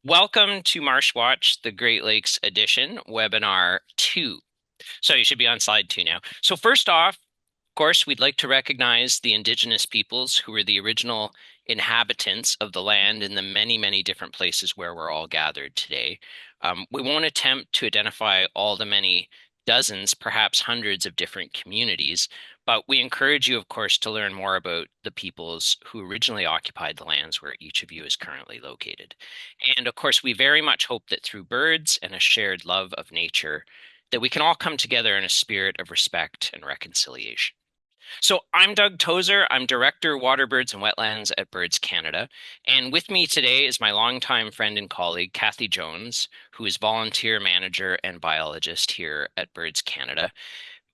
Welcome to MarshWatch, the Great Lakes Edition, Webinar 2. So you should be on slide 2 now. So first off, of course, we'd like to recognize the Indigenous peoples who were the original inhabitants of the land in the many, many different places where we're all gathered today. We won't attempt to identify all the many dozens, perhaps hundreds of different communities, but we encourage you, of course, to learn more about the peoples who originally occupied the lands where each of you is currently located. And of course, we very much hope that through birds and a shared love of nature, that we can all come together in a spirit of respect and reconciliation. So I'm Doug Tozer. I'm Director, Waterbirds and Wetlands at Birds Canada. And with me today is my longtime friend and colleague, Kathy Jones, who is volunteer manager and biologist here at Birds Canada.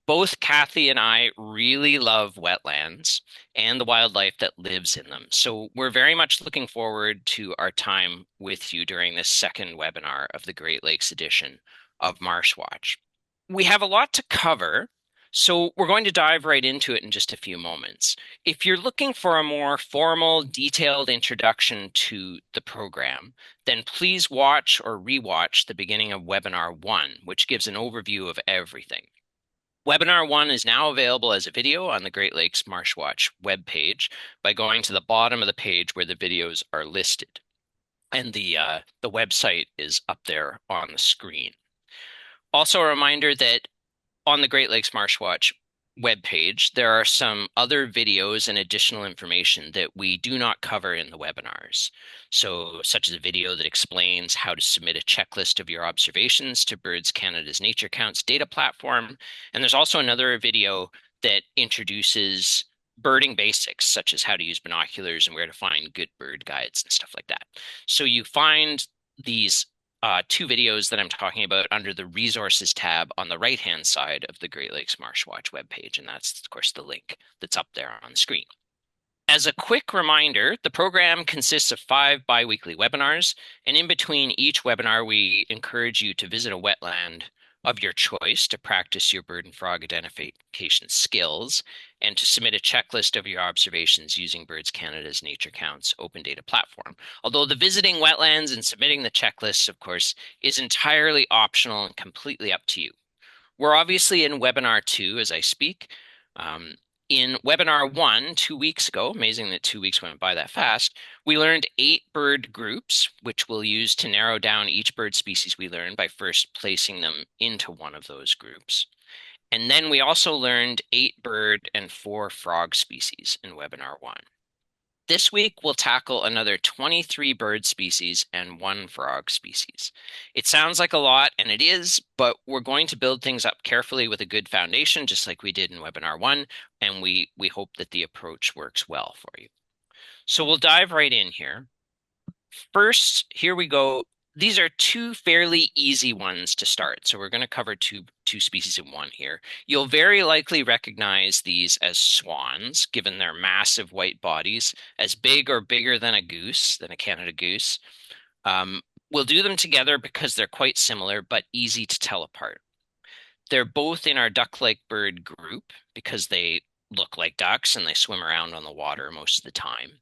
Both Kathy and I really love wetlands and the wildlife that lives in them. So we're very much looking forward to our time with you during this second webinar of the Great Lakes edition of MarshWatch. We have a lot to cover, so we're going to dive right into it in just a few moments. If you're looking for a more formal, detailed introduction to the program, then please watch or rewatch the beginning of Webinar 1, which gives an overview of everything. Webinar 1 is now available as a video on the Great Lakes MarshWatch webpage by going to the bottom of the page where the videos are listed. And the website is up there on the screen. Also, a reminder that on the Great Lakes MarshWatch webpage, there are some other videos and additional information that we do not cover in the webinars. So, such as a video that explains how to submit a checklist of your observations to Birds Canada's Nature Counts data platform. And there's also another video that introduces birding basics, such as how to use binoculars and where to find good bird guides and stuff like that. So you find these two videos that I'm talking about under the resources tab on the right-hand side of the Great Lakes MarshWatch webpage. And that's, of course, the link that's up there on the screen. As a quick reminder, the program consists of 5 biweekly webinars, and in between each webinar, we encourage you to visit a wetland of your choice to practice your bird and frog identification skills and to submit a checklist of your observations using Birds Canada's Nature Counts open data platform. Although the visiting wetlands and submitting the checklists, of course, is entirely optional and completely up to you. We're obviously in webinar 2 as I speak. In webinar 1, 2 weeks ago, amazing that 2 weeks went by that fast, we learned 8 bird groups, which we'll use to narrow down each bird species we learned by first placing them into one of those groups. And then we also learned 8 bird and 4 frog species in webinar 1. This week, we'll tackle another 23 bird species and 1 frog species. It sounds like a lot, and it is, but we're going to build things up carefully with a good foundation, just like we did in webinar 1, and we hope that the approach works well for you. So we'll dive right in here. First, here we go. These are 2 fairly easy ones to start. So we're going to cover two species in one here. You'll very likely recognize these as swans, given their massive white bodies, as big or bigger than a Canada goose. We'll do them together because they're quite similar, but easy to tell apart. They're both in our duck-like bird group because they look like ducks and they swim around on the water most of the time.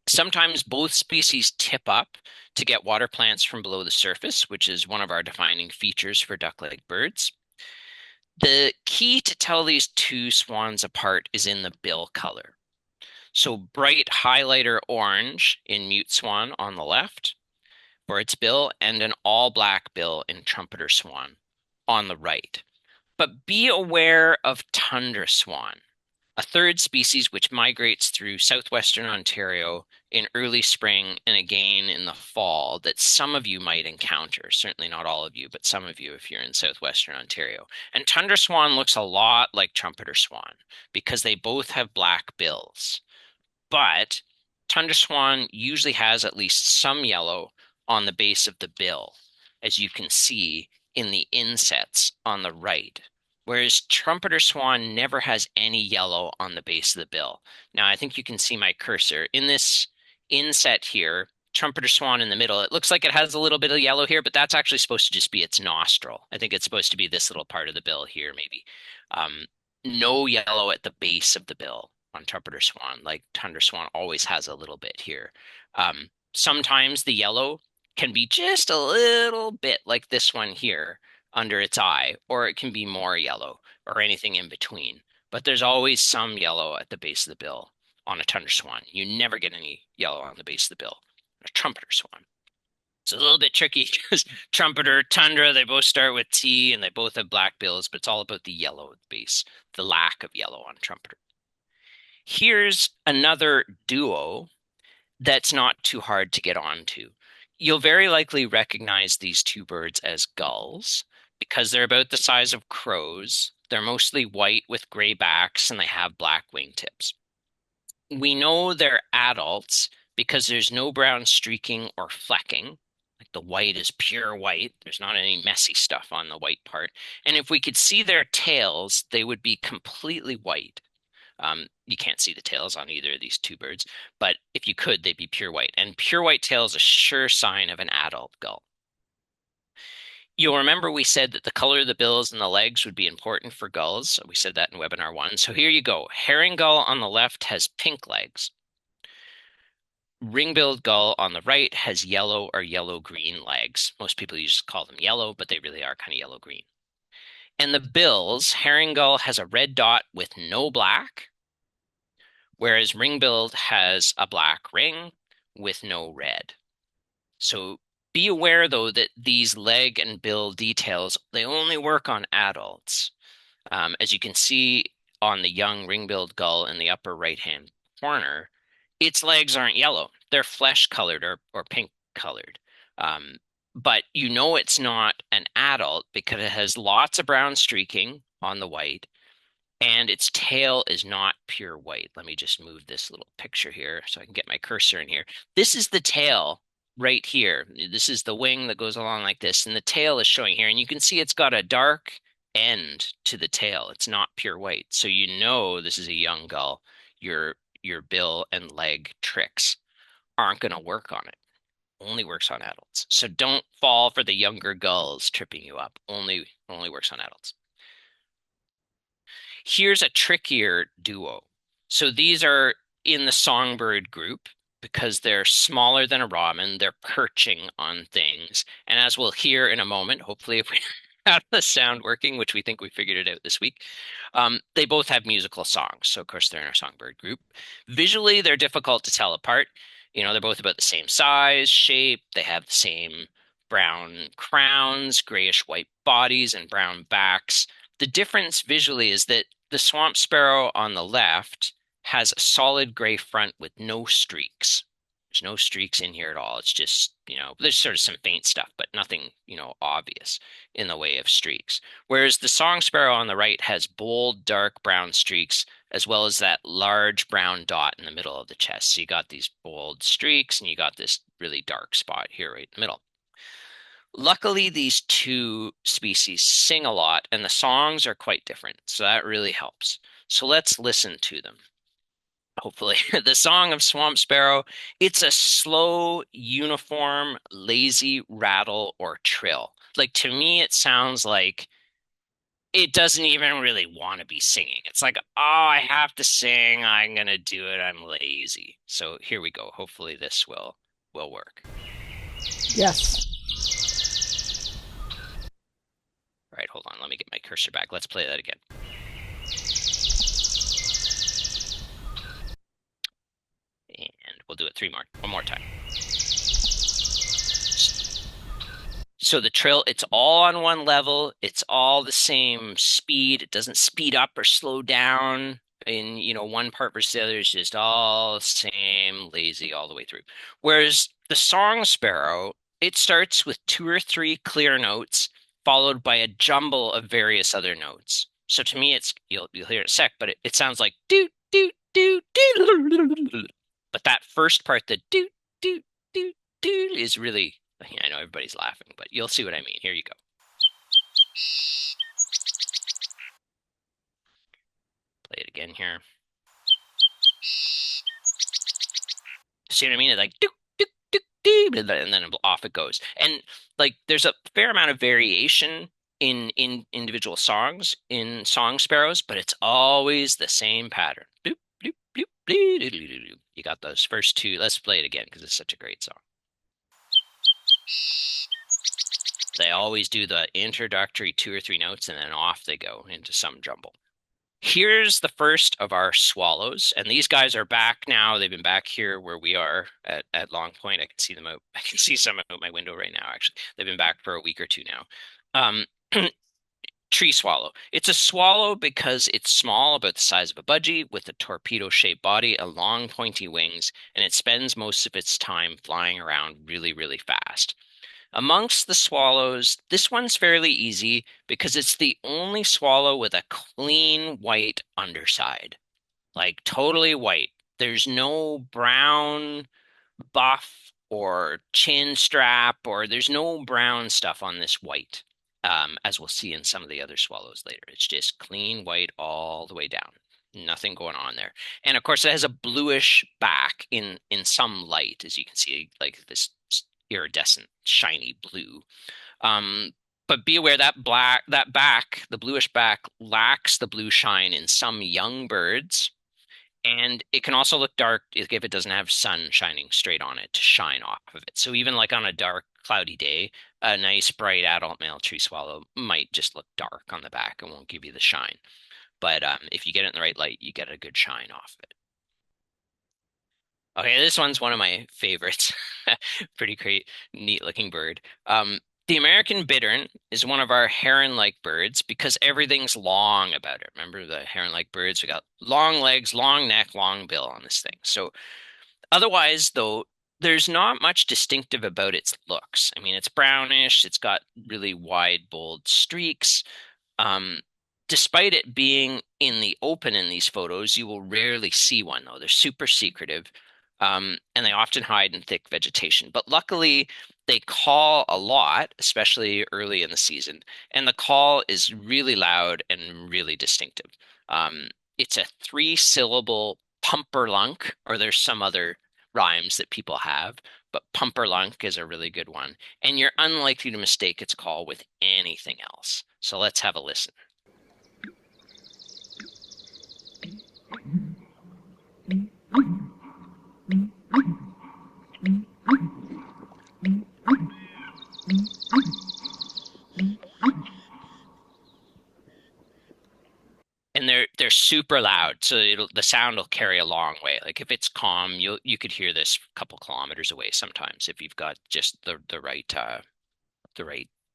Sometimes both species tip up to get water plants from below the surface, which is one of our defining features for duck-like birds. The key to tell these 2 swans apart is in the bill color. So bright highlighter orange in mute swan on the left for its bill, and an all black bill in trumpeter swan on the right. But be aware of tundra swan, a 3rd species which migrates through southwestern Ontario in early spring and again in the fall that some of you might encounter. Certainly not all of you, but some of you if you're in southwestern Ontario. And tundra swan looks a lot like trumpeter swan because they both have black bills. But tundra swan usually has at least some yellow on the base of the bill, as you can see in the insets on the right. Whereas trumpeter swan never has any yellow on the base of the bill. Now, I think you can see my cursor. In this inset here, trumpeter swan in the middle, it looks like it has a little bit of yellow here, but that's actually supposed to just be its nostril. I think it's supposed to be this little part of the bill here, maybe. No yellow at the base of the bill on trumpeter swan, like tundra swan always has a little bit here. Sometimes the yellow can be just a little bit like this one here under its eye, or it can be more yellow or anything in between. But there's always some yellow at the base of the bill on a tundra swan. You never get any yellow on the base of the bill. A trumpeter swan. It's a little bit tricky because trumpeter, tundra, they both start with T and they both have black bills, but it's all about the yellow at the base, the lack of yellow on trumpeter. Here's another duo that's not too hard to get onto. You'll very likely recognize these two birds as gulls because they're about the size of crows. They're mostly white with gray backs and they have black wingtips. We know they're adults because there's no brown streaking or flecking. Like the white is pure white. There's not any messy stuff on the white part. And if we could see their tails, they would be completely white. You can't see the tails on either of these two birds, but if you could, they'd be pure white. And pure white tail is a sure sign of an adult gull. You'll remember we said that the color of the bills and the legs would be important for gulls. We said that in webinar 1. So here you go. Herring gull on the left has pink legs. Ring-billed gull on the right has yellow or yellow-green legs. Most people just call them yellow, but they really are kind of yellow-green. And the bills, herring gull has a red dot with no black, whereas ring-billed has a black ring with no red. So be aware, though, that these leg and bill details, they only work on adults. As you can see on the young ring-billed gull in the upper right-hand corner, its legs aren't yellow. They're flesh-colored or pink-colored. But you know it's not an adult because it has lots of brown streaking on the white, and its tail is not pure white. Let me just move this little picture here so I can get my cursor in here. This is the tail right here. This is the wing that goes along like this, and the tail is showing here. And you can see it's got a dark end to the tail. It's not pure white. So you know this is a young gull. Your bill and leg tricks aren't going to work on it. Only works on adults. So don't fall for the younger gulls tripping you up. Only works on adults. Here's a trickier duo. So these are in the songbird group because they're smaller than a robin. They're perching on things. And as we'll hear in a moment, hopefully if we have the sound working, which we think we figured it out this week, they both have musical songs. So of course they're in our songbird group. Visually, they're difficult to tell apart. They're both about the same size, shape. They have the same brown crowns, grayish white bodies, and brown backs. The difference visually is that the swamp sparrow on the left has a solid gray front with no streaks. There's no streaks in here at all. It's just, there's sort of some faint stuff, but nothing, obvious in the way of streaks. Whereas the song sparrow on the right has bold, dark brown streaks, as well as that large brown dot in the middle of the chest. So you got these bold streaks and you got this really dark spot here right in the middle. Luckily, these two species sing a lot and the songs are quite different. So that really helps. So let's listen to them. Hopefully, the song of swamp sparrow, it's a slow, uniform, lazy rattle or trill. Like to me, it sounds like it doesn't even really want to be singing. It's like, oh, I have to sing. I'm going to do it. I'm lazy. So here we go. Hopefully this will work. Yes. All right, hold on. Let me get my cursor back. Let's play that again. And we'll do it one more time. So the trill, it's all on one level. It's all the same speed. It doesn't speed up or slow down in, one part versus the other. It's just all the same, lazy all the way through. Whereas the song sparrow, it starts with 2 or 3 clear notes, followed by a jumble of various other notes. So to me, you'll hear it in a sec, but it sounds like do, do, do, do. But that first part, the do, do, do, do, is really, I know everybody's laughing, but you'll see what I mean. Here you go. Play it again here. See what I mean? It's like do, do, do, do, and then off it goes. And like there's a fair amount of variation in individual songs in song sparrows, but it's always the same pattern. Doop, doop, doop, doop, doop, doop, doop. You got those first two. Let's play it again because it's such a great song. They always do the introductory 2 or 3 notes and then off they go into some jumble. Here's the first of our swallows, and these guys are back now. They've been back here where we are at Long Point. I can see them out. I can see some out my window right now, actually. They've been back for a week or two now. Um, Tree swallow. It's a swallow because it's small, about the size of a budgie, with a torpedo-shaped body and long pointy wings, and it spends most of its time flying around really, really fast. Amongst the swallows, this one's fairly easy because it's the only swallow with a clean white underside, like totally white. There's no brown buff or chin strap, or there's no brown stuff on this white, as we'll see in some of the other swallows later. It's just clean white all the way down. Nothing going on there. And of course, it has a bluish back in some light, as you can see, like this iridescent, shiny blue. Um, but be aware that that back, the bluish back, lacks the blue shine in some young birds, and it can also look dark if it doesn't have sun shining straight on it to shine off of it. So even like on a dark, cloudy day, a nice bright adult male tree swallow might just look dark on the back and won't give you the shine. But if you get it in the right light, you get a good shine off of it. Okay, this one's one of my favorites. Pretty great, neat looking bird. The American bittern is one of our heron-like birds because everything's long about it. Remember the heron-like birds? We got long legs, long neck, long bill on this thing. So otherwise, though, there's not much distinctive about its looks. I mean, it's brownish, it's got really wide, bold streaks. Um, Despite it being in the open in these photos, you will rarely see one, though. They're super secretive, and they often hide in thick vegetation. But luckily, they call a lot, especially early in the season, and the call is really loud and really distinctive. Um, it's a three-syllable pumperlunk, or there's some other rhymes that people have, but pumperlunk is a really good one, and you're unlikely to mistake its call with anything else. So let's have a listen. And they're super loud, so the sound will carry a long way. Like if it's calm, you could hear this a couple kilometers away sometimes if you've got just the right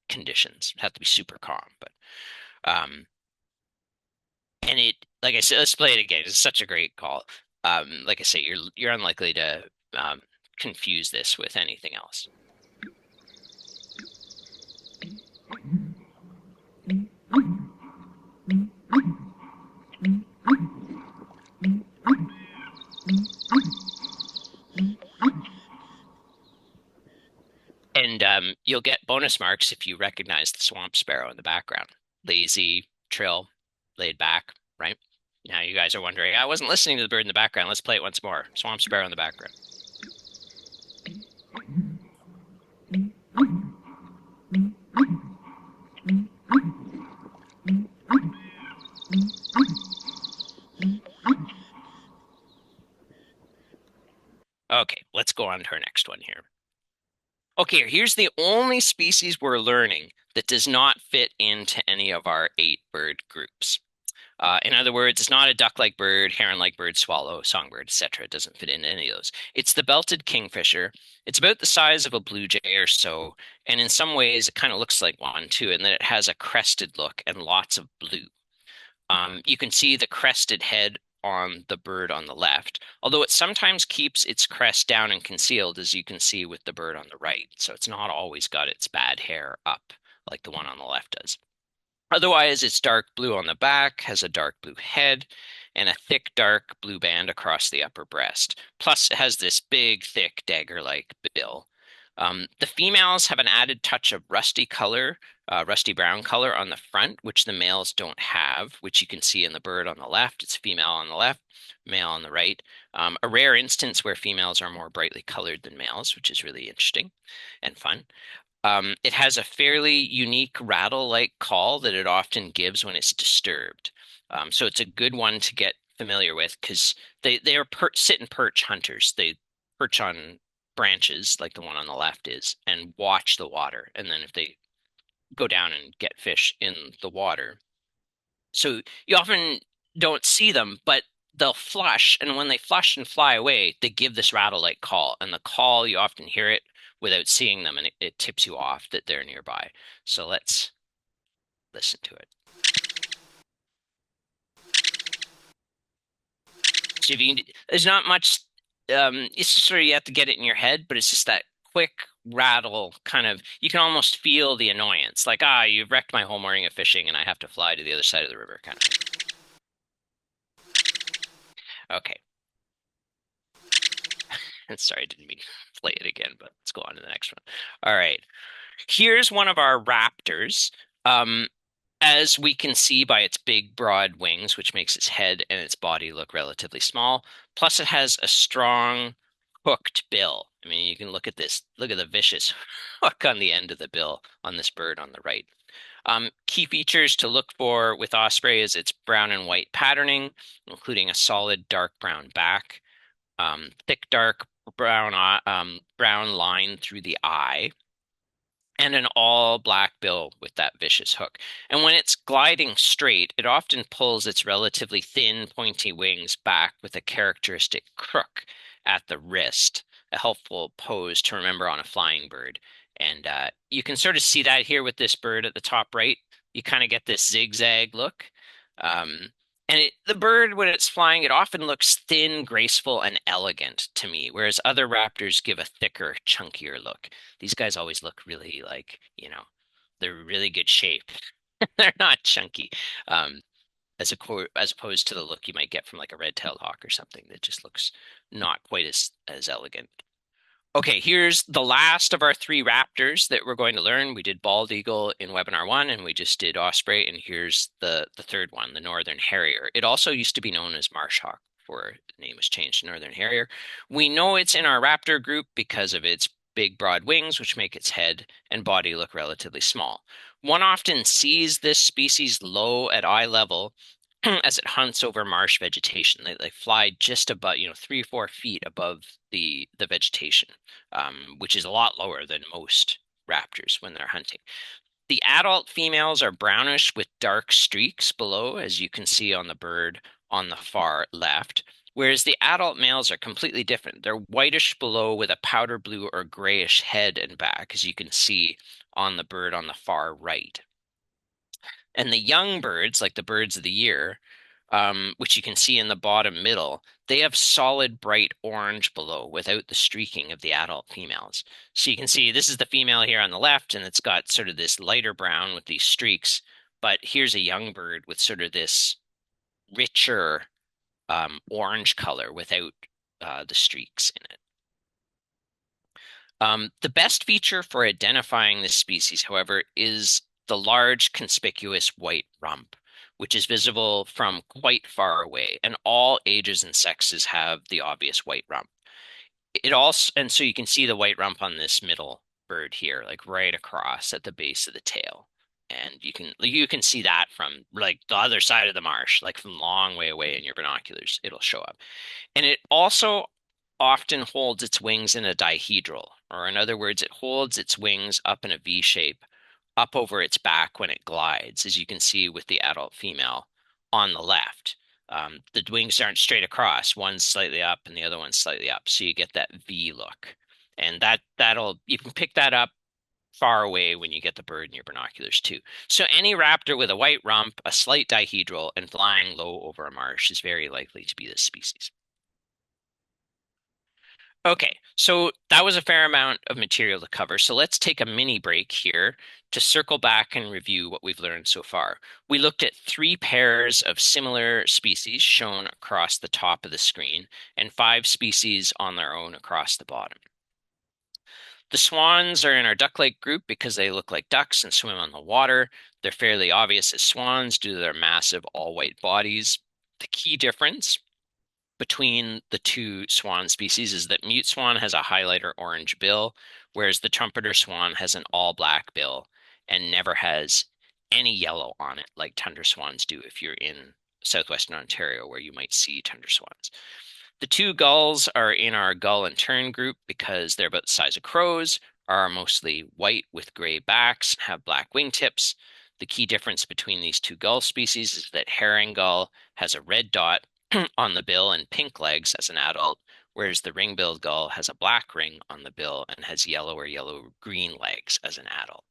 conditions. It have to be super calm, but and it, like I said, let's play it again. It's such a great call. Like I say, you're unlikely to confuse this with anything else. And you'll get bonus marks if you recognize the swamp sparrow in the background. Lazy, trill, laid back, right? Now you guys are wondering, I wasn't listening to the bird in the background. Let's play it once more. Swamp sparrow in the background. Okay, let's go on to our next one here. Okay, here's the only species we're learning that does not fit into any of our 8 bird groups. In other words, it's not a duck-like bird, heron-like bird, swallow, songbird, etc. It doesn't fit into any of those. It's the belted kingfisher. It's about the size of a blue jay or so, and in some ways it kind of looks like one too, in that it has a crested look and lots of blue. You can see the crested head on the bird on the left, although it sometimes keeps its crest down and concealed, as you can see with the bird on the right. So it's not always got its bad hair up like the one on the left does. Otherwise, it's dark blue on the back, has a dark blue head, and a thick dark blue band across the upper breast. Plus, it has this big, thick, dagger-like bill. The females have an added touch of rusty color, rusty brown color on the front, which the males don't have, which you can see in the bird on the left. It's female on the left, male on the right. A rare instance where females are more brightly colored than males, which is really interesting and fun. It has a fairly unique rattle-like call that it often gives when it's disturbed. So it's a good one to get familiar with because they are sit and perch hunters. They perch on branches, like the one on the left is, and watch the water. And then if they go down and get fish in the water. So you often don't see them, but they'll flush. And when they flush and fly away, they give this rattle-like call. And the call, you often hear it without seeing them, and it tips you off that they're nearby. So let's listen to it. So if you can, there's not much, it's just sort of you have to get it in your head, but it's just that quick rattle kind of, you can almost feel the annoyance. Like, you've wrecked my whole morning of fishing and I have to fly to the other side of the river kind of thing. Okay. Sorry, I didn't mean to play it again, but let's go on to the next one. All right. Here's one of our raptors. Um, as we can see by its big, broad wings, which makes its head and its body look relatively small. Plus, it has a strong, hooked bill. I mean, you can look at this. Look at the vicious hook on the end of the bill on this bird on the right. Key features to look for with Osprey is its brown and white patterning, including a solid dark brown back, thick dark brown line through the eye, and an all black bill with that vicious hook. And when it's gliding straight, it often pulls its relatively thin, pointy wings back with a characteristic crook at the wrist, a helpful pose to remember on a flying bird. And you can sort of see that here with this bird at the top right. You kind of get this zigzag look. Um, and the bird, when it's flying, it often looks thin, graceful, and elegant to me, whereas other raptors give a thicker, chunkier look. These guys always look really like, they're really good shape. They're not chunky, um, as opposed to the look you might get from like a red-tailed hawk or something that just looks not quite as elegant. Okay, here's the last of our three raptors that we're going to learn. We did bald eagle in webinar one, and we just did osprey, and here's the third one, the northern harrier. It also used to be known as marsh hawk before the name was changed to northern harrier. We know it's in our raptor group because of its big broad wings, which make its head and body look relatively small. One often sees this species low at eye level as it hunts over marsh vegetation. They fly just about, 3 or 4 feet above the vegetation, which is a lot lower than most raptors when they're hunting. The adult females are brownish with dark streaks below, as you can see on the bird on the far left, whereas the adult males are completely different. They're whitish below with a powder blue or grayish head and back, as you can see on the bird on the far right. And the young birds, like the birds of the year, which you can see in the bottom middle, they have solid bright orange below without the streaking of the adult females. So you can see this is the female here on the left, and it's got sort of this lighter brown with these streaks. But here's a young bird with sort of this richer orange color without the streaks in it. The best feature for identifying this species, however, is the large conspicuous white rump, which is visible from quite far away, and all ages and sexes have the obvious white rump. And so you can see the white rump on this middle bird here, like right across at the base of the tail. And you can see that from like the other side of the marsh, like from a long way away in your binoculars, it'll show up. And it also often holds its wings in a dihedral, or in other words, it holds its wings up in a V shape up over its back when it glides, as you can see with the adult female on the left. The wings aren't straight across. One's slightly up and the other one's slightly up. So you get that V look. And you can pick that up far away when you get the bird in your binoculars too. So any raptor with a white rump, a slight dihedral, and flying low over a marsh is very likely to be this species. Okay, so that was a fair amount of material to cover. So let's take a mini break here to circle back and review what we've learned so far. We looked at 3 pairs of similar species shown across the top of the screen and 5 species on their own across the bottom. The swans are in our duck-like group because they look like ducks and swim on the water. They're fairly obvious as swans due to their massive all-white bodies. The key difference between the 2 swan species is that mute swan has a highlighter orange bill, whereas the trumpeter swan has an all-black bill and never has any yellow on it like tundra swans do if you're in southwestern Ontario where you might see tundra swans. The two gulls are in our gull and tern group because they're about the size of crows, are mostly white with gray backs, have black wingtips. The key difference between these two gull species is that herring gull has a red dot on the bill and pink legs as an adult, whereas the ring-billed gull has a black ring on the bill and has yellow or yellow-green legs as an adult.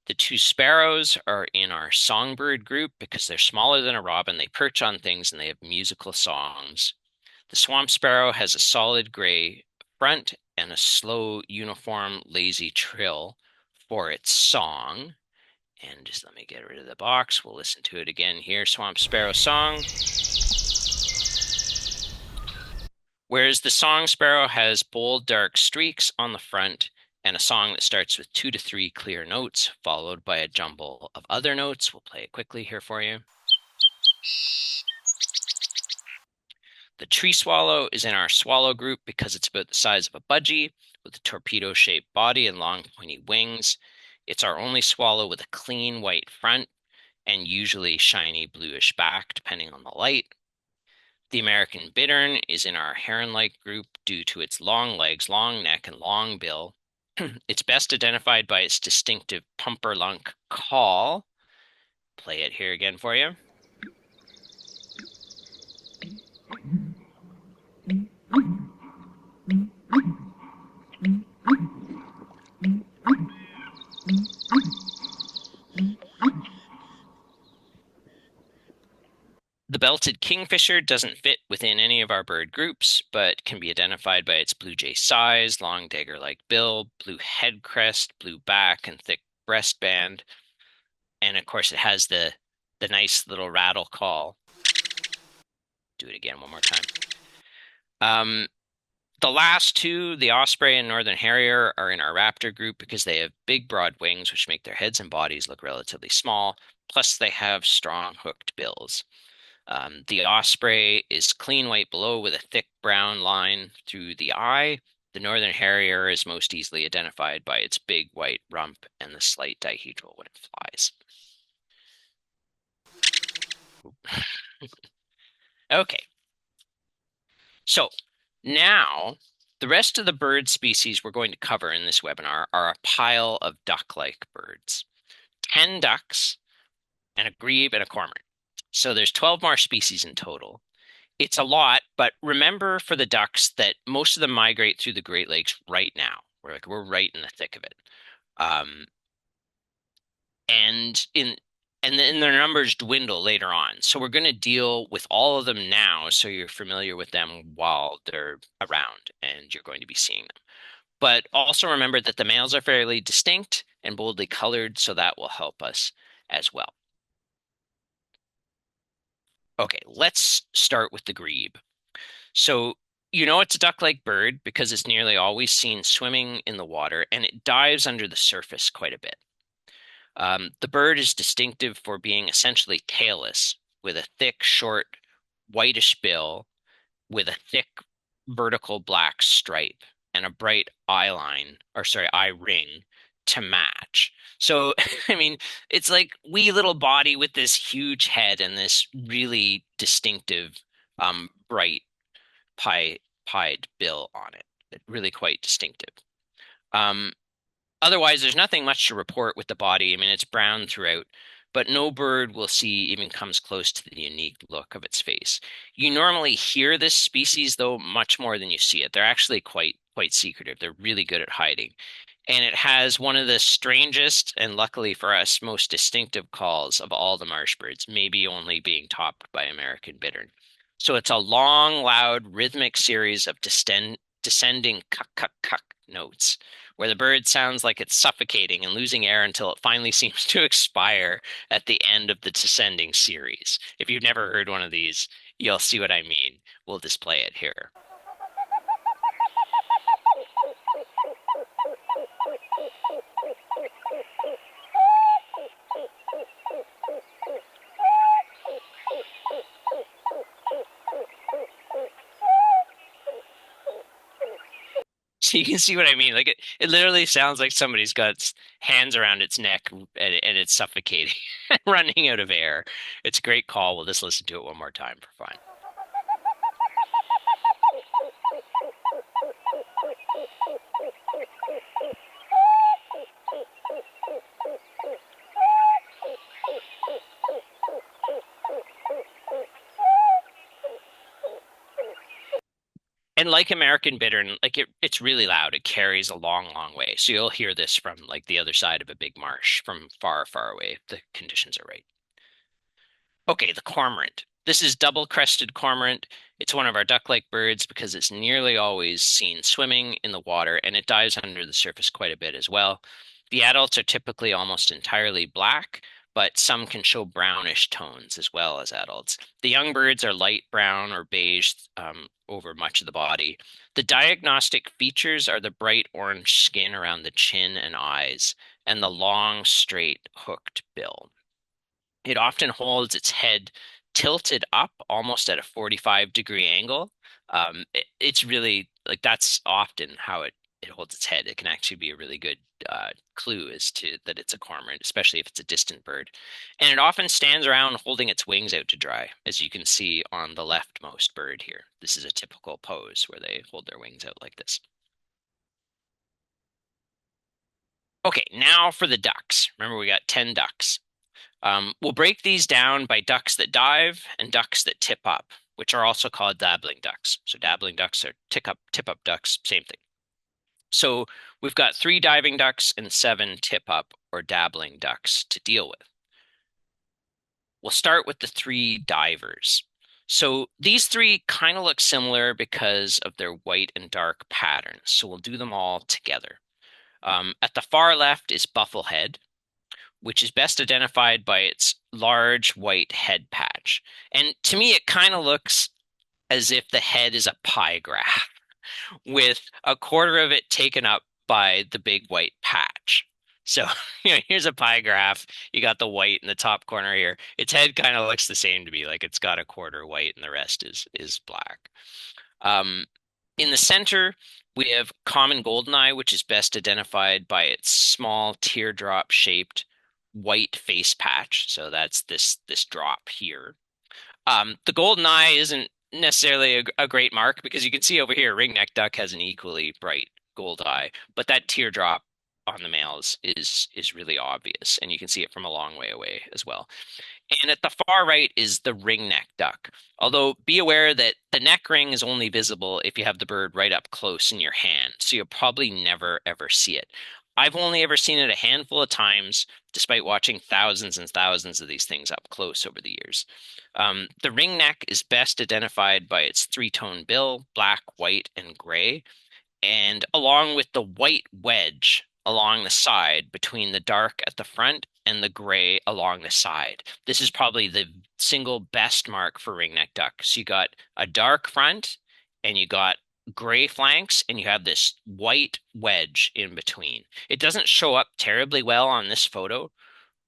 The two sparrows are in our songbird group because they're smaller than a robin, they perch on things, and they have musical songs. The swamp sparrow has a solid gray front and a slow, uniform, lazy trill for its song. And just let me get rid of the box. We'll listen to it again here. Swamp sparrow song. Whereas the song sparrow has bold, dark streaks on the front and a song that starts with 2 to 3 clear notes, followed by a jumble of other notes. We'll play it quickly here for you. The tree swallow is in our swallow group because it's about the size of a budgie with a torpedo-shaped body and long pointy wings. It's our only swallow with a clean white front and usually shiny bluish back, depending on the light. The American bittern is in our heron-like group due to its long legs, long neck, and long bill. It's best identified by its distinctive pumper-lunk call. Play it here again for you. The belted kingfisher doesn't fit within any of our bird groups, but can be identified by its blue jay size, long dagger-like bill, blue head crest, blue back, and thick breast band. And of course, it has the nice little rattle call. Do it again one more time. The last two, the Osprey and Northern Harrier, are in our raptor group because they have big, broad wings, which make their heads and bodies look relatively small. Plus, they have strong, hooked bills. The Osprey is clean white below with a thick brown line through the eye. The Northern Harrier is most easily identified by its big white rump and the slight dihedral when it flies. Okay. So now the rest of the bird species we're going to cover in this webinar are a pile of duck-like birds. 10 ducks and a grebe and a cormorant. So there's 12 marsh species in total. It's a lot, but remember for the ducks that most of them migrate through the Great Lakes right now. We're right in the thick of it. And then their numbers dwindle later on. So we're going to deal with all of them now so you're familiar with them while they're around and you're going to be seeing them. But also remember that the males are fairly distinct and boldly colored, so that will help us as well. Okay, let's start with the grebe. So you know it's a duck-like bird because it's nearly always seen swimming in the water and it dives under the surface quite a bit. The bird is distinctive for being essentially tailless with a thick, short, whitish bill with a thick vertical black stripe and a bright eye ring to match. So, I mean, it's like wee little body with this huge head and this really distinctive, bright pied bill on it. Really quite distinctive. Otherwise, there's nothing much to report with the body. I mean, it's brown throughout, but no bird we'll see even comes close to the unique look of its face. You normally hear this species, though, much more than you see it. They're actually quite secretive. They're really good at hiding. And it has one of the strangest and luckily for us, most distinctive calls of all the marsh birds, maybe only being topped by American bittern. So it's a long, loud, rhythmic series of descending cuck notes, where the bird sounds like it's suffocating and losing air until it finally seems to expire at the end of the descending series. If you've never heard one of these, you'll see what I mean. We'll display it here. So you can see what I mean. Like it literally sounds like somebody's got hands around its neck and it's suffocating, running out of air. It's a great call. We'll just listen to it one more time for fun. And like American Bittern, like it's really loud. It carries a long, long way. So you'll hear this from like the other side of a big marsh from far, far away if the conditions are right. Okay, the cormorant. This is double-crested cormorant. It's one of our duck-like birds because it's nearly always seen swimming in the water and it dives under the surface quite a bit as well. The adults are typically almost entirely black, but some can show brownish tones as well as adults. The young birds are light brown or beige over much of the body. The diagnostic features are the bright orange skin around the chin and eyes and the long, straight, hooked bill. It often holds its head tilted up almost at a 45-degree angle. It's really like that's often how it holds its head. It can actually be a really good clue as to that it's a cormorant, especially if it's a distant bird. And it often stands around holding its wings out to dry, as you can see on the leftmost bird here. This is a typical pose where they hold their wings out like this. Okay, now for the ducks. Remember, we got 10 ducks. We'll break these down by ducks that dive and ducks that tip up, which are also called dabbling ducks. So dabbling ducks are tip up ducks, same thing. So we've got 3 diving ducks and 7 tip up or dabbling ducks to deal with. We'll start with the 3 divers. So these 3 kind of look similar because of their white and dark patterns. So we'll do them all together. At the far left is Bufflehead, which is best identified by its large white head patch. And to me, it kind of looks as if the head is a pie graph with a quarter of it taken up by the big white patch. So, here's a pie graph. You got the white in the top corner here. Its head kind of looks the same to me, like it's got a quarter white and the rest is black. Um, in the center, we have common goldeneye, which is best identified by its small teardrop-shaped white face patch. So that's this drop here. The goldeneye isn't necessarily a great mark because you can see over here, ringneck duck has an equally bright gold eye, but that teardrop on the males is really obvious, and you can see it from a long way away as well. And at the far right is the ringneck duck. Although be aware that the neck ring is only visible if you have the bird right up close in your hand, so you'll probably never ever see it. I've only ever seen it a handful of times, despite watching thousands and thousands of these things up close over the years. The ringneck is best identified by its 3-tone bill, black, white, and gray, and along with the white wedge along the side between the dark at the front and the gray along the side. This is probably the single best mark for ringneck duck. So you got a dark front and you got gray flanks and you have this white wedge in between. It doesn't show up terribly well on this photo,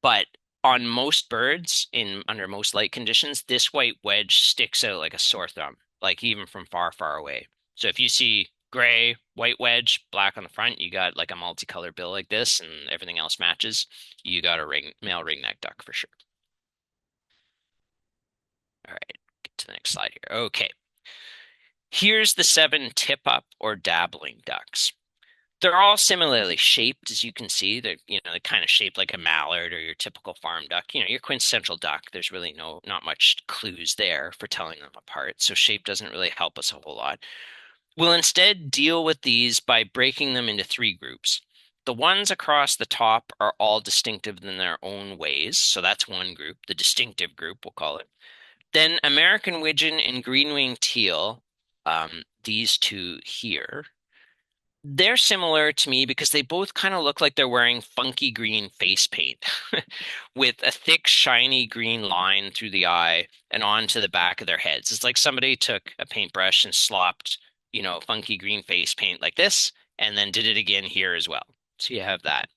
but on most birds in under most light conditions, this white wedge sticks out like a sore thumb, like even from far, far away. So if you see gray, white wedge, black on the front, you got like a multicolored bill like this, and everything else matches, you got a male ringneck duck for sure. All right, get to the next slide here. Okay. Here's the 7 tip up or dabbling ducks. They're all similarly shaped, as you can see. They're kind of shaped like a mallard or your typical farm duck. Your quintessential duck. There's really not much clues there for telling them apart. So shape doesn't really help us a whole lot. We'll instead deal with these by breaking them into 3 groups. The ones across the top are all distinctive in their own ways. So that's one group, the distinctive group, we'll call it. Then American Wigeon and green-winged teal, these 2 here. They're similar to me because they both kind of look like they're wearing funky green face paint with a thick, shiny green line through the eye and onto the back of their heads. It's like somebody took a paintbrush and slopped, funky green face paint like this, and then did it again here as well. So you have that.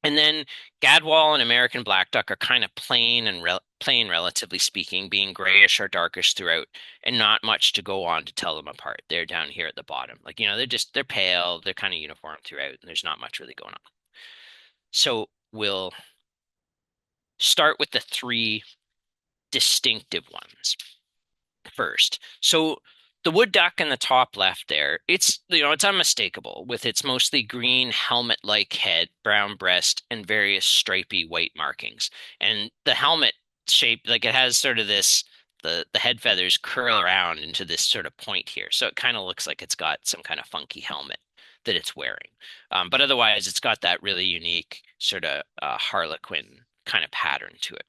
And then Gadwall and American black duck are kind of plain and plain, relatively speaking, being grayish or darkish throughout, and not much to go on to tell them apart. They're down here at the bottom. Like, they're pale, they're kind of uniform throughout, and there's not much really going on. So we'll start with the 3 distinctive ones first. So the wood duck in the top left there, it's unmistakable with its mostly green helmet-like head, brown breast, and various stripy white markings. And the helmet shape, like it has sort of this the head feathers curl around into this sort of point here. So it kind of looks like it's got some kind of funky helmet that it's wearing. But otherwise, it's got that really unique sort of harlequin kind of pattern to it.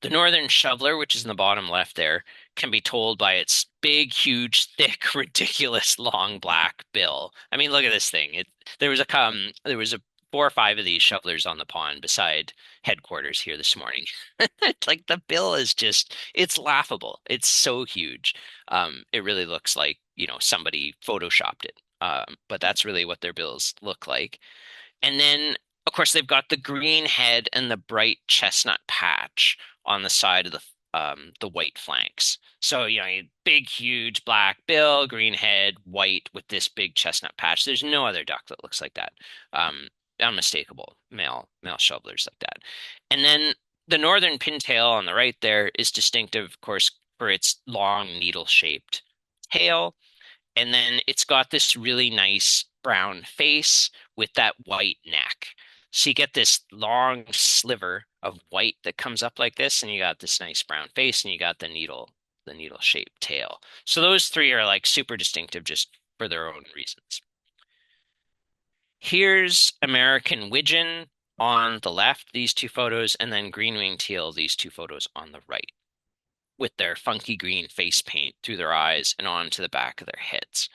The northern shoveler, which is in the bottom left there, can be told by its big, huge, thick, ridiculous, long black bill. I mean, look at this thing. There was a 4 or 5 of these shovelers on the pond beside headquarters here this morning. Like the bill is just, it's laughable. It's so huge. It really looks like, somebody photoshopped it. But that's really what their bills look like. And then, of course, they've got the green head and the bright chestnut patch on the side of the white flanks. So, big, huge black bill, green head, white with this big chestnut patch. There's no other duck that looks like that. Unmistakable male shovelers like that. And then the northern pintail on the right there is distinctive, of course, for its long needle-shaped tail. And then it's got this really nice brown face with that white neck. So you get this long sliver of white that comes up like this, and you got this nice brown face, and you got the needle shaped tail. So those three are like super distinctive just for their own reasons. Here's American Wigeon on the left, these two photos, and then green-winged teal, these two photos on the right, with their funky green face paint through their eyes and onto the back of their heads.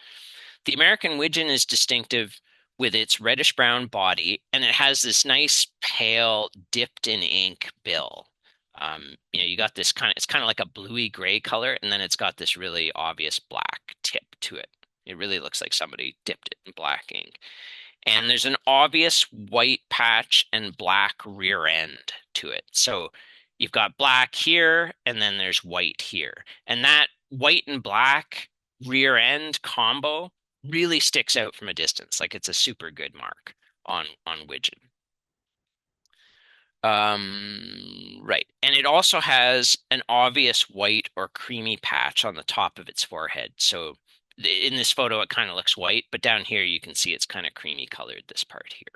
The American Wigeon is distinctive with its reddish-brown body, and it has this nice pale, dipped in ink bill. You got this it's kind of like a bluey gray color, and then it's got this really obvious black tip to it. It really looks like somebody dipped it in black ink. And there's an obvious white patch and black rear end to it. So you've got black here, and then there's white here. And that white and black rear end combo really sticks out from a distance. Like it's a super good mark on Wigeon. Right. And it also has an obvious white or creamy patch on the top of its forehead. So in this photo, it kind of looks white, but down here you can see it's kind of creamy colored, this part here.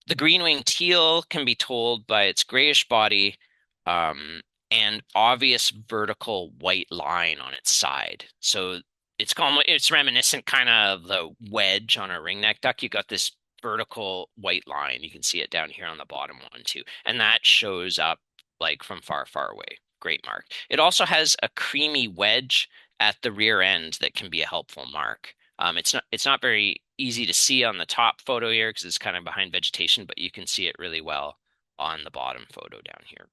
The green-winged teal can be told by its grayish body and obvious vertical white line on its side. So it's reminiscent kind of the wedge on a ringneck duck. You got this vertical white line. You can see it down here on the bottom one too. And that shows up like from far, far away. Great mark. It also has a creamy wedge at the rear end that can be a helpful mark. It's not very easy to see on the top photo here because it's kind of behind vegetation, but you can see it really well on the bottom photo down here.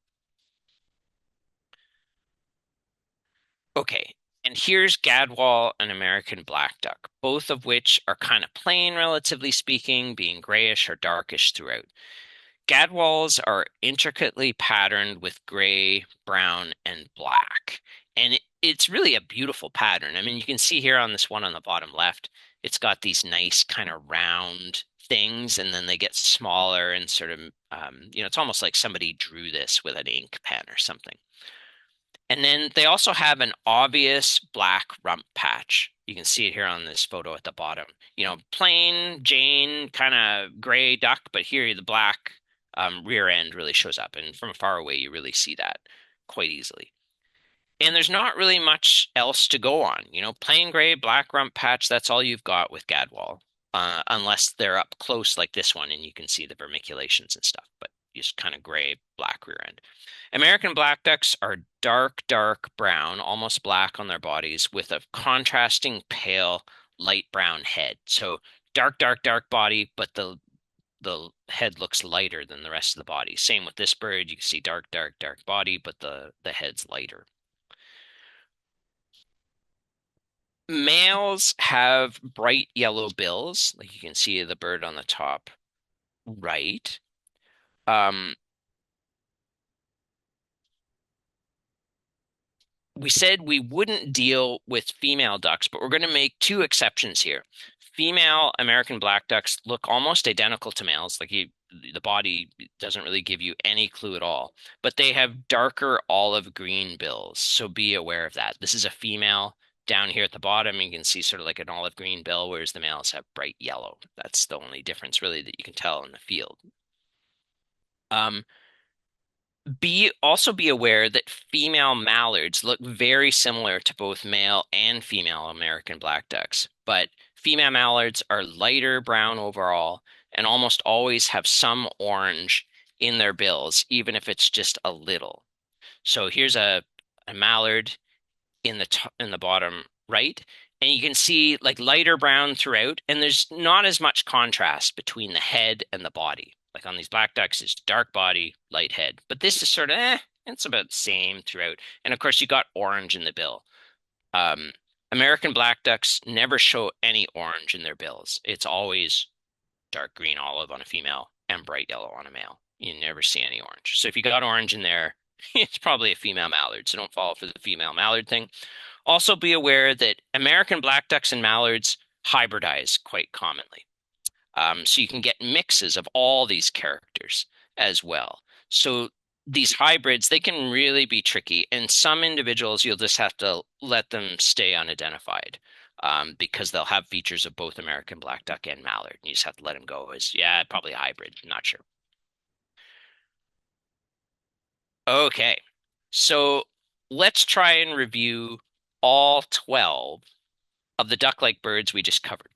Okay, and here's Gadwall and American black duck, both of which are kind of plain, relatively speaking, being grayish or darkish throughout. Gadwalls are intricately patterned with gray, brown, and black. And it's really a beautiful pattern. I mean, you can see here on this one on the bottom left, it's got these nice kind of round things, and then they get smaller and sort of, it's almost like somebody drew this with an ink pen or something. And then they also have an obvious black rump patch. You can see it here on this photo at the bottom. Plain Jane kind of gray duck, but here the black rear end really shows up. And from far away, you really see that quite easily. And there's not really much else to go on. Plain gray, black rump patch, that's all you've got with Gadwall, unless they're up close like this one and you can see the vermiculations and stuff, but just kind of gray, black rear end. American black ducks are dark, dark brown, almost black on their bodies, with a contrasting pale, light brown head. So dark, dark, dark body, but the head looks lighter than the rest of the body. Same with this bird. You can see dark, dark, dark body, but the head's lighter. Males have bright yellow bills, like you can see the bird on the top right. We said we wouldn't deal with female ducks, but we're going to make two exceptions here. Female American black ducks look almost identical to males, like the body doesn't really give you any clue at all, but they have darker olive green bills, so be aware of that. This is a female down here at the bottom. You can see sort of like an olive green bill, whereas the males have bright yellow. That's the only difference really that you can tell in the field. Be aware that female mallards look very similar to both male and female American black ducks, but female mallards are lighter brown overall and almost always have some orange in their bills, even if it's just a little. So here's a mallard in the bottom right, and you can see like lighter brown throughout, and there's not as much contrast between the head and the body. Like on these black ducks, it's dark body, light head, but this is sort of it's about the same throughout. And of course, you got orange in the bill. Um, American black ducks never show any orange in their bills. It's always dark green olive on a female and bright yellow on a male. You never see any orange. So if you got orange in there, it's probably a female mallard. So don't fall for the female mallard thing. Also be aware that American black ducks and mallards hybridize quite commonly. So you can get mixes of all these characters as well. So these hybrids, they can really be tricky. And some individuals, you'll just have to let them stay unidentified because they'll have features of both American black duck and mallard. And you just have to let them go as, yeah, probably a hybrid. I'm not sure. Okay. So let's try and review all 12 of the duck-like birds we just covered.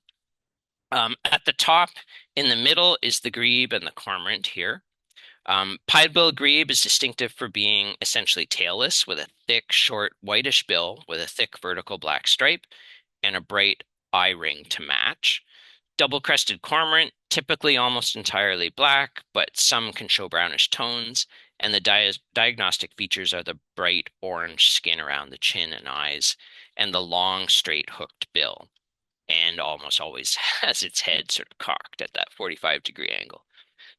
At the top in the middle is the grebe and the cormorant here. Pied-billed grebe is distinctive for being essentially tailless with a thick, short, whitish bill with a thick vertical black stripe and a bright eye ring to match. Double-crested cormorant, typically almost entirely black, but some can show brownish tones, and the diagnostic features are the bright orange skin around the chin and eyes, and the long, straight, hooked bill, and almost always has its head sort of cocked at that 45-degree angle.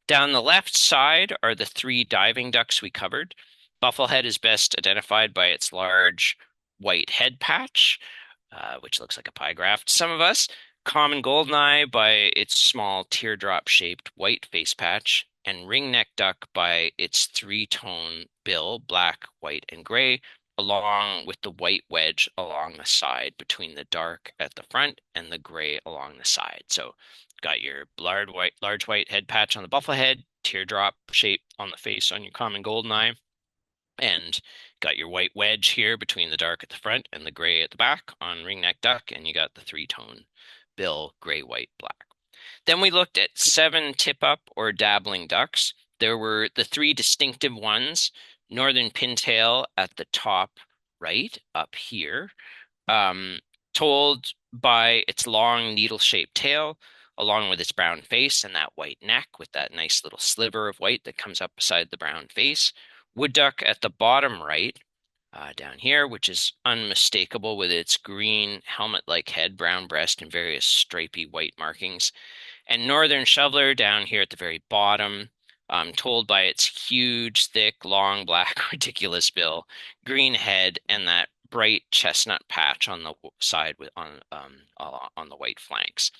Down the left side are the three diving ducks we covered. Bufflehead is best identified by its large white head patch, which looks like a pie graph to some of us. Common Goldeneye by its small teardrop-shaped white face patch, and ringneck duck by its three-tone bill, black, white, and gray, along with the white wedge along the side between the dark at the front and the gray along the side. So got your large white head patch on the bufflehead, teardrop shape on the face on your common Goldeneye, and got your white wedge here between the dark at the front and the gray at the back on ringneck duck, and you got the three-tone bill, gray, white, black. Then we looked at 7 tip-up or dabbling ducks. There were the 3 distinctive ones, northern pintail at the top right, up here, um, told by its long needle-shaped tail, along with its brown face and that white neck with that nice little sliver of white that comes up beside the brown face. Wood duck at the bottom right, down here, which is unmistakable with its green helmet-like head, brown breast, and various stripy white markings. And northern shoveler down here at the very bottom, told by its huge, thick, long, black, ridiculous bill, green head, and that bright chestnut patch on the side on the white flanks.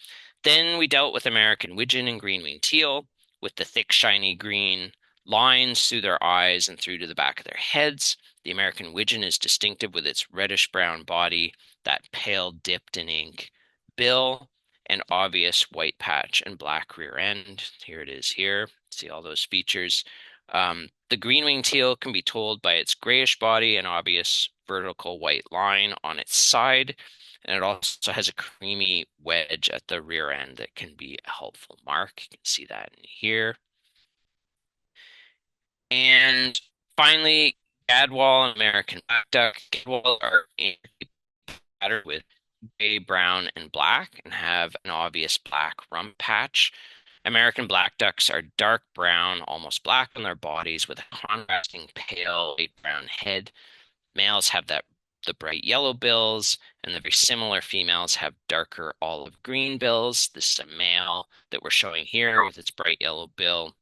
Then we dealt with American Wigeon and green-winged teal with the thick, shiny green lines through their eyes and through to the back of their heads. The American Wigeon is distinctive with its reddish-brown body, that pale dipped in ink bill, an obvious white patch and black rear end. Here it is here. See all those features. The green-winged teal can be told by its grayish body and obvious vertical white line on its side. And it also has a creamy wedge at the rear end that can be a helpful mark. You can see that in here. And finally, Gadwall and American black duck. Gadwall are patterned with gray, brown, and black and have an obvious black rump patch. American black ducks are dark brown, almost black on their bodies with a contrasting pale light brown head. Males have the bright yellow bills, and the very similar females have darker olive green bills. This is a male that we're showing here with its bright yellow bill.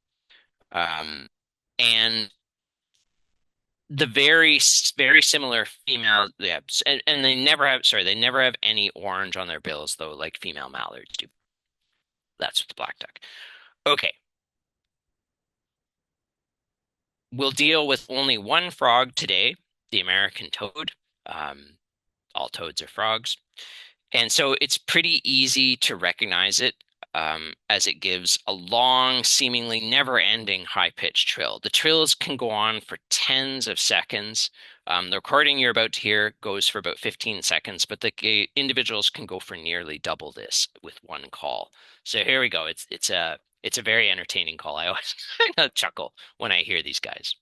And the very similar female, yeah, and they never have, sorry, they never have any orange on their bills though, like female mallards do. That's with the black duck. Okay, we'll deal with only one frog today, the American toad. All toads are frogs. And so it's pretty easy to recognize it. as it gives a long, seemingly never-ending high-pitched trill. The trills can go on for tens of seconds. The recording you're about to hear goes for about 15 seconds, but the individuals can go for nearly double this with one call. So here we go. It's a very entertaining call. I always kind of chuckle when I hear these guys.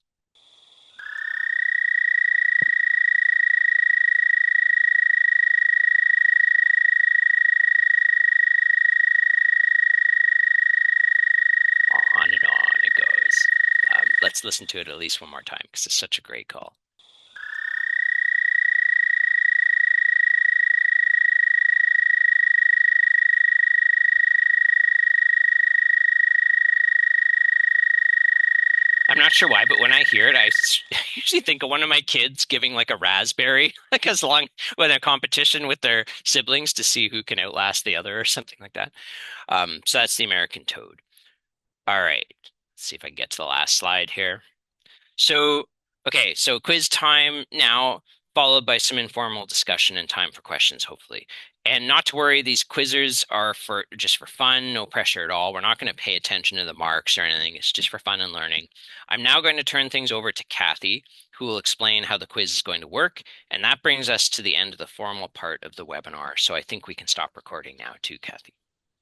On and on it goes. Let's listen to it at least one more time because it's such a great call. I'm not sure why, but when I hear it, I usually think of one of my kids giving like a raspberry, like as long with a competition with their siblings to see who can outlast the other or something like that. So that's the American toad. All right, let's see if I can get to the last slide here. So, okay, so quiz time now, followed by some informal discussion and time for questions, hopefully. And not to worry, these quizzers are for just for fun, no pressure at all. We're not going to pay attention to the marks or anything. It's just for fun and learning. I'm now going to turn things over to Kathy, who will explain how the quiz is going to work. And that brings us to the end of the formal part of the webinar. So I think we can stop recording now too, Kathy.